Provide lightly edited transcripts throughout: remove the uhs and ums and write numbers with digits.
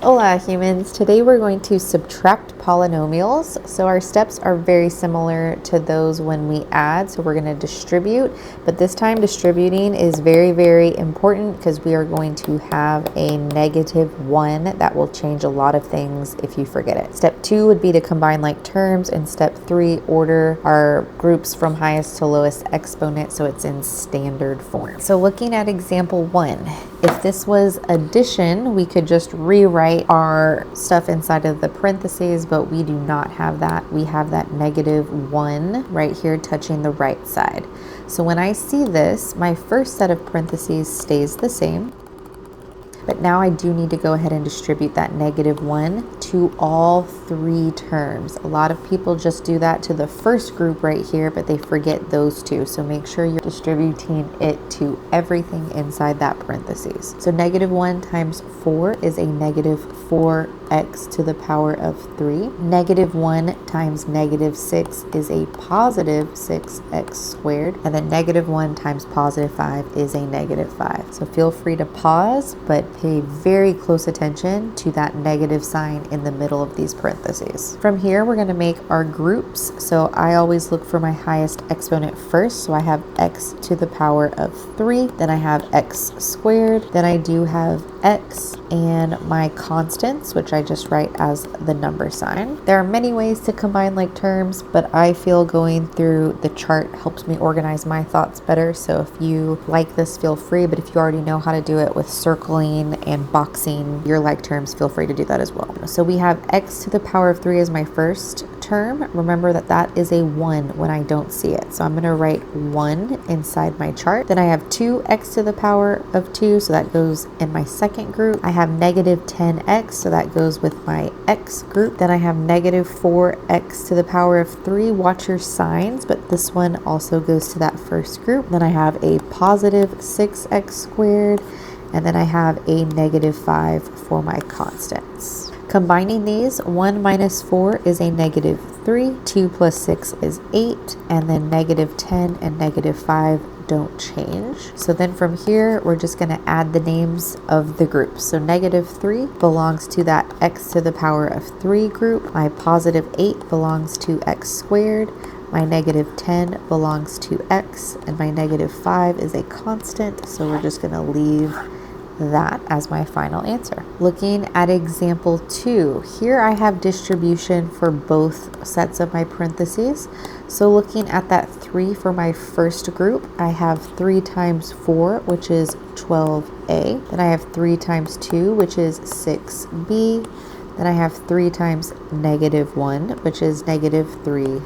Hola humans, today we're going to subtract polynomials. So our steps are very similar to those when we add. So we're going to distribute, but this time distributing is very, very important because we are going to have a -1 that will change a lot of things if you forget it. Step 2 would be to combine like terms, and step 3, order our groups from highest to lowest exponent so it's in standard form. So looking at example 1, if this was addition, we could just rewrite our stuff inside of the parentheses, but we do not have that. We have that -1 right here touching the right side. So when I see this, my first set of parentheses stays the same. But now I do need to go ahead and distribute that -1 to all 3 terms. A lot of people just do that to the first group right here, but they forget those 2. So make sure you're distributing it to everything inside that parentheses. So -1 times 4 is a -4x to the power of 3. -1 times -6 is a +6x squared. And then -1 times +5 is a -5. So feel free to pause, but pay very close attention to that negative sign in the middle of these parentheses. From here, we're going to make our groups. So I always look for my highest exponent first. So I have x to the power of 3. Then I have x squared. Then I do have x and my constants, which I just write as the number sign. There are many ways to combine like terms, but I feel going through the chart helps me organize my thoughts better. So if you like this, feel free. But if you already know how to do it with circling and boxing your like terms, feel free to do that as well. So we have x to the power of 3 as my first term. Remember that that is a 1 when I don't see it. So I'm going to write 1 inside my chart. Then I have 2x to the power of 2. So that goes in my second group. I have -10x. So that goes with my x group. Then I have -4x to the power of 3. Watch your signs, but this one also goes to that first group. Then I have a +6x squared. And then I have a -5 for my constants. Combining these, 1 minus 4 is a -3, 2 plus 6 is 8, and then -10 and -5 don't change. So then from here, we're just going to add the names of the groups. So -3 belongs to that x to the power of 3 group. My +8 belongs to x squared. My -10 belongs to x, and my -5 is a constant. So we're just going to leave that as my final answer. Looking at example 2, here I have distribution for both sets of my parentheses. So looking at that 3 for my first group, I have 3 times 4, which is 12a. Then I have 3 times 2, which is 6b. Then I have 3 times -1, which is -3c.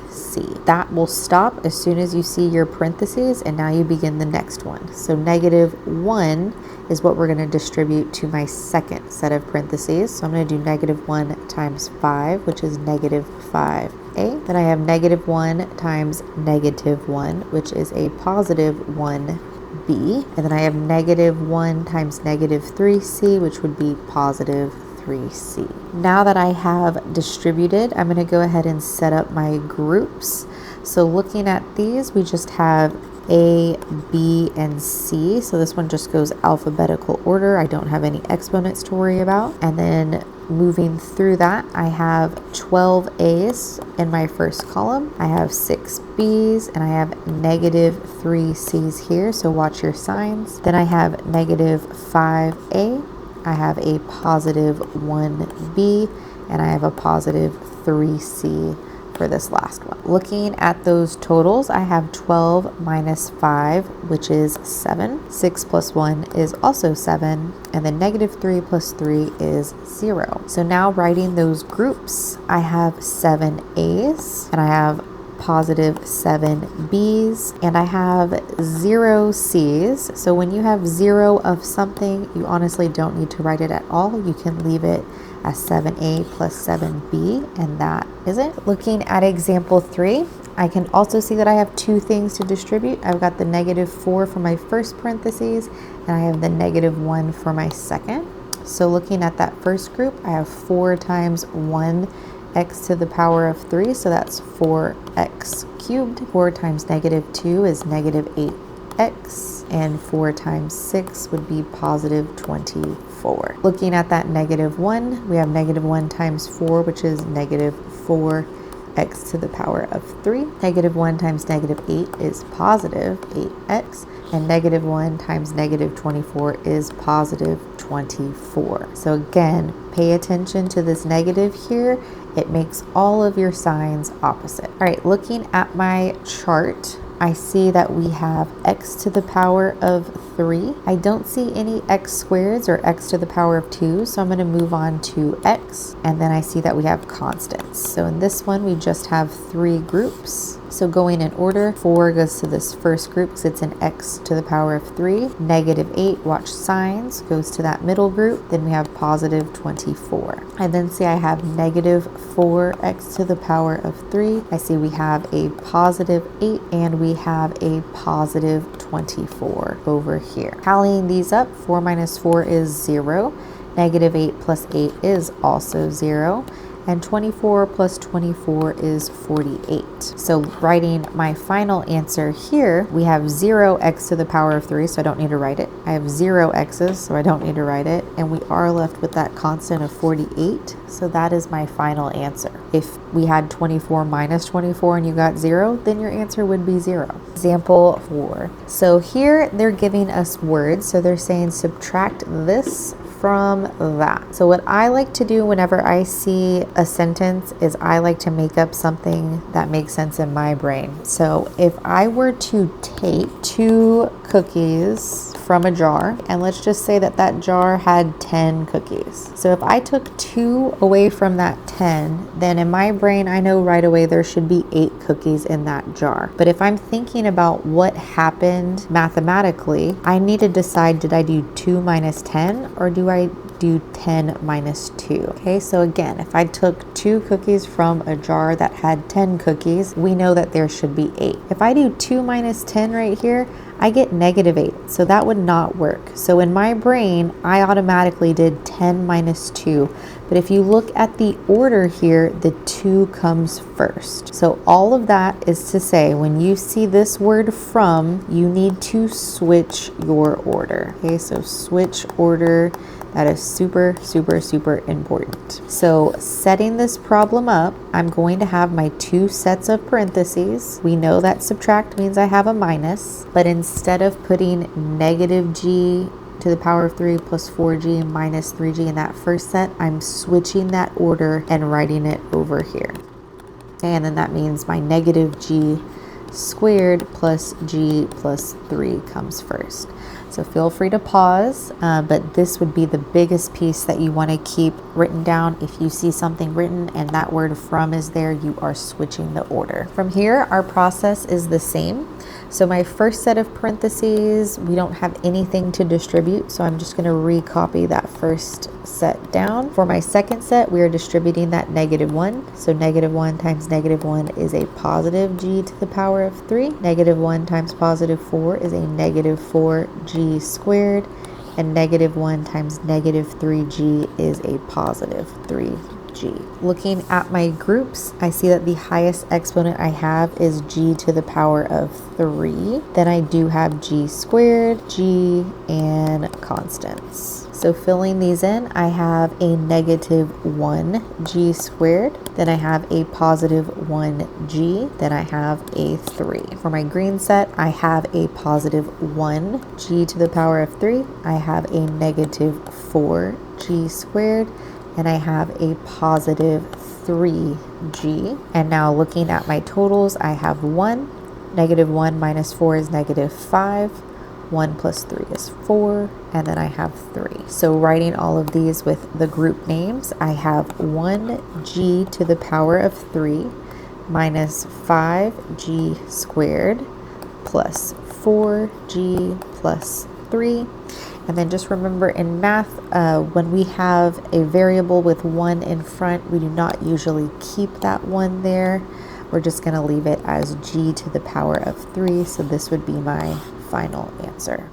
That will stop as soon as you see your parentheses, and now you begin the next one. So -1 is what we're going to distribute to my second set of parentheses. So I'm going to do -1 times 5, which is -5a. Then I have -1 times -1, which is a +1b. And then I have -1 times -3c, which would be +3c. Now that I have distributed, I'm going to go ahead and set up my groups. So looking at these, we just have A, B, and C. So this one just goes alphabetical order. I don't have any exponents to worry about. And then moving through that, I have 12 A's in my first column. I have 6 B's, and I have -3 C's here. So watch your signs. Then I have -5A. I have a +1b, and I have a +3c for this last one. Looking at those totals, I have 12 minus 5, which is 7. 6 plus 1 is also 7, and then -3 plus 3 is 0. So now writing those groups, I have 7 A's, and I have +7 B's, and I have 0 C's. So when you have 0 of something, you honestly don't need to write it at all. You can leave it as 7A plus 7B, and that is it. Looking at example 3, I can also see that I have 2 things to distribute. I've got the -4 for my first parentheses, and I have the -1 for my second. So looking at that first group, I have 4 times 1 x to the power of 3, so that's 4x cubed. 4 times -2 is -8x, and 4 times 6 would be +24. 4. Looking at that negative 1, we have negative 1 times 4, which is negative 4x to the power of 3. Negative 1 times negative 8 is positive 8x. And negative 1 times negative 24 is positive 24. So again, pay attention to this negative here. It makes all of your signs opposite. All right, looking at my chart, I see that we have x to the power of 3. I don't see any x squareds or x to the power of 2, so I'm going to move on to x. And then I see that we have constants. So in this one, we just have 3 groups. So going in order, 4 goes to this first group because it's an x to the power of 3. Negative 8, watch signs, goes to that middle group. Then we have positive 24. I then see I have negative 4x to the power of 3. I see we have a positive 8 and we have a positive 24 over here. Tallying these up, 4 minus 4 is 0. Negative 8 plus 8 is also 0. And 24 plus 24 is 48. So writing my final answer here, we have 0x to the power of 3, so I don't need to write it. I have 0 x's, so I don't need to write it. And we are left with that constant of 48. So that is my final answer. If we had 24 minus 24 and you got 0, then your answer would be 0. Example 4. So here they're giving us words. So they're saying subtract this from that. So what I like to do whenever I see a sentence is I like to make up something that makes sense in my brain. So if I were to take 2 cookies from a jar, and let's just say that that jar had 10 cookies. So if I took 2 away from that 10, then in my brain I know right away there should be 8 cookies in that jar. But if I'm thinking about what happened mathematically, I need to decide, did I do 2 minus 10 or do I do 10 minus 2? Okay, so again, if I took 2 cookies from a jar that had 10 cookies, we know that there should be 8. If I do 2 minus 10 right here, I get negative 8, so that would not work. So in my brain, I automatically did 10 minus 2. But if you look at the order here, the 2 comes first. So all of that is to say, when you see this word from, you need to switch your order. Okay, so switch order. That is super, super, super important. So setting this problem up, I'm going to have my 2 sets of parentheses. We know that subtract means I have a minus, but instead of putting negative g to the power of 3 plus 4g minus 3g in that first set, I'm switching that order and writing it over here. And then that means my negative g squared plus g plus 3 comes first. So feel free to pause, but this would be the biggest piece that you want to keep written down. If you see something written and that word from is there, you are switching the order. From here, our process is the same. So my first set of parentheses, we don't have anything to distribute, so I'm just going to recopy that first set down. For my second set, we are distributing that negative 1. So negative 1 times negative 1 is a positive g to the power of 3. Negative 1 times positive 4 is a negative 4g squared. And negative 1 times negative 3g is a positive 3g. Looking at my groups, I see that the highest exponent I have is g to the power of 3. Then I do have g squared, g, and constants. So filling these in, I have a negative 1g squared. Then I have a positive 1g. Then I have a 3. For my green set, I have a positive 1g to the power of 3. I have a negative 4g squared. And I have a positive 3g. And now looking at my totals, I have 1. Negative 1 minus 4 is negative 5. 1 plus 3 is 4. And then I have 3. So writing all of these with the group names, I have 1g to the power of 3 minus 5g squared plus 4g plus 3. And then just remember in math, when we have a variable with 1 in front, we do not usually keep that 1 there. We're just going to leave it as g to the power of 3. So this would be my final answer.